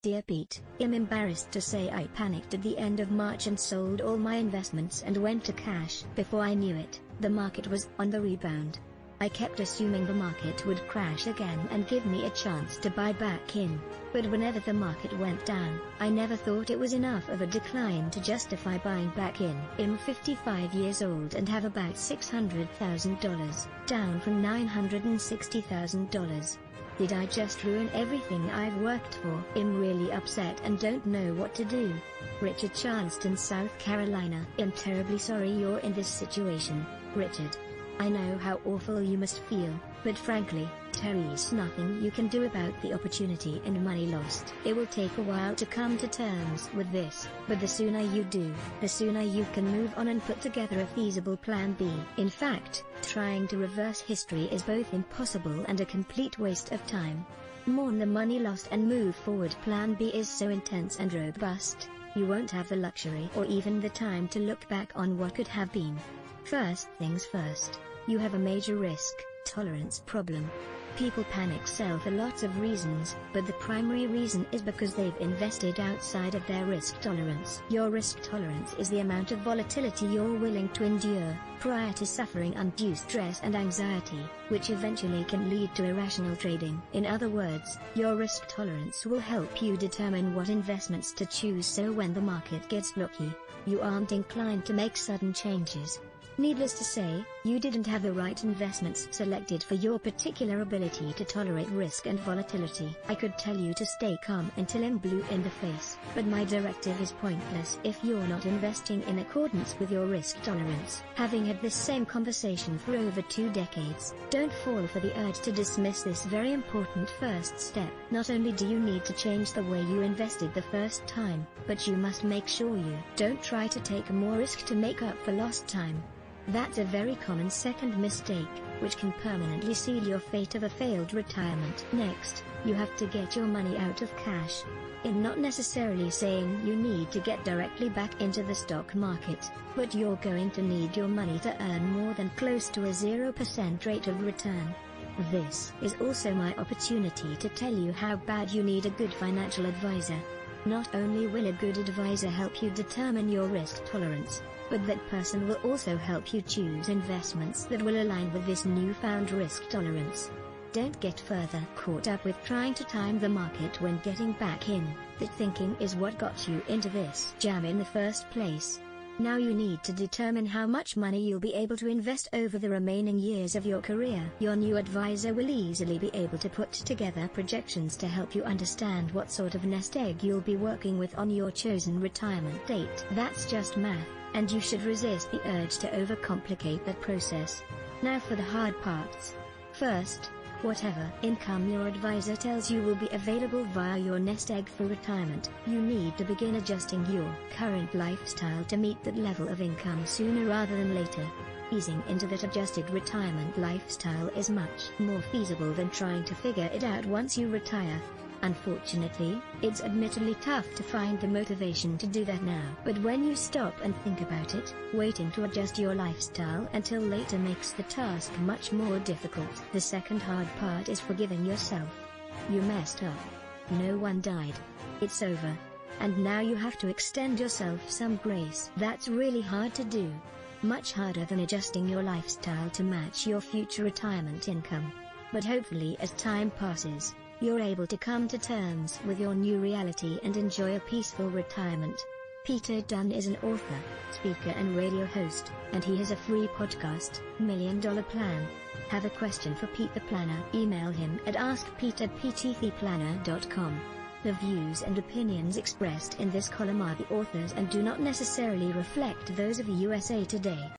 Dear Pete, I'm embarrassed to say I panicked at the end of March and sold all my investments and went to cash. Before I knew it, the market was on the rebound. I kept assuming the market would crash again and give me a chance to buy back in. But whenever the market went down, I never thought it was enough of a decline to justify buying back in. I'm 55 years old and have about $600,000, down from $960,000. Did I just ruin everything I've worked for? I'm really upset and don't know what to do. Richard, Charleston, South Carolina. I'm terribly sorry you're in this situation, Richard. I know how awful you must feel, but frankly, there's nothing you can do about the opportunity and money lost. It will take a while to come to terms with this, but the sooner you do, the sooner you can move on and put together a feasible plan B. In fact, trying to reverse history is both impossible and a complete waste of time. Mourn the money lost and move forward. Plan B is so intense and robust, you won't have the luxury or even the time to look back on what could have been. First things first, you have a major risk tolerance problem. People panic sell for lots of reasons, but the primary reason is because they've invested outside of their risk tolerance. Your risk tolerance is the amount of volatility you're willing to endure, prior to suffering undue stress and anxiety, which eventually can lead to irrational trading. In other words, your risk tolerance will help you determine what investments to choose, so when the market gets rocky, you aren't inclined to make sudden changes. Needless to say, you didn't have the right investments selected for your particular ability to tolerate risk and volatility. I could tell you to stay calm until I'm blue in the face, but my directive is pointless if you're not investing in accordance with your risk tolerance. Having had this same conversation for over 2 decades, don't fall for the urge to dismiss this very important first step. Not only do you need to change the way you invested the first time, but you must make sure you don't try to take more risk to make up for lost time. That's a very common second mistake, which can permanently seal your fate of a failed retirement. Next, you have to get your money out of cash. I'm not necessarily saying you need to get directly back into the stock market, but you're going to need your money to earn more than close to a 0% rate of return. This is also my opportunity to tell you how bad you need a good financial advisor. Not only will a good advisor help you determine your risk tolerance, but that person will also help you choose investments that will align with this newfound risk tolerance. Don't get further caught up with trying to time the market when getting back in. That thinking is what got you into this jam in the first place. Now you need to determine how much money you'll be able to invest over the remaining years of your career. Your new advisor will easily be able to put together projections to help you understand what sort of nest egg you'll be working with on your chosen retirement date. That's just math, and you should resist the urge to overcomplicate that process. Now for the hard parts. First, whatever income your advisor tells you will be available via your nest egg for retirement, you need to begin adjusting your current lifestyle to meet that level of income sooner rather than later. Easing into that adjusted retirement lifestyle is much more feasible than trying to figure it out once you retire. Unfortunately, it's admittedly tough to find the motivation to do that now. But when you stop and think about it, waiting to adjust your lifestyle until later makes the task much more difficult. The second hard part is forgiving yourself. You messed up. No one died. It's over. And now you have to extend yourself some grace. That's really hard to do. Much harder than adjusting your lifestyle to match your future retirement income. But hopefully as time passes, you're able to come to terms with your new reality and enjoy a peaceful retirement. Peter Dunn is an author, speaker and radio host, and he has a free podcast, $1 Million Plan. Have a question for Pete the Planner? Email him at askpete@pttheplanner.com. The views and opinions expressed in this column are the author's and do not necessarily reflect those of USA Today.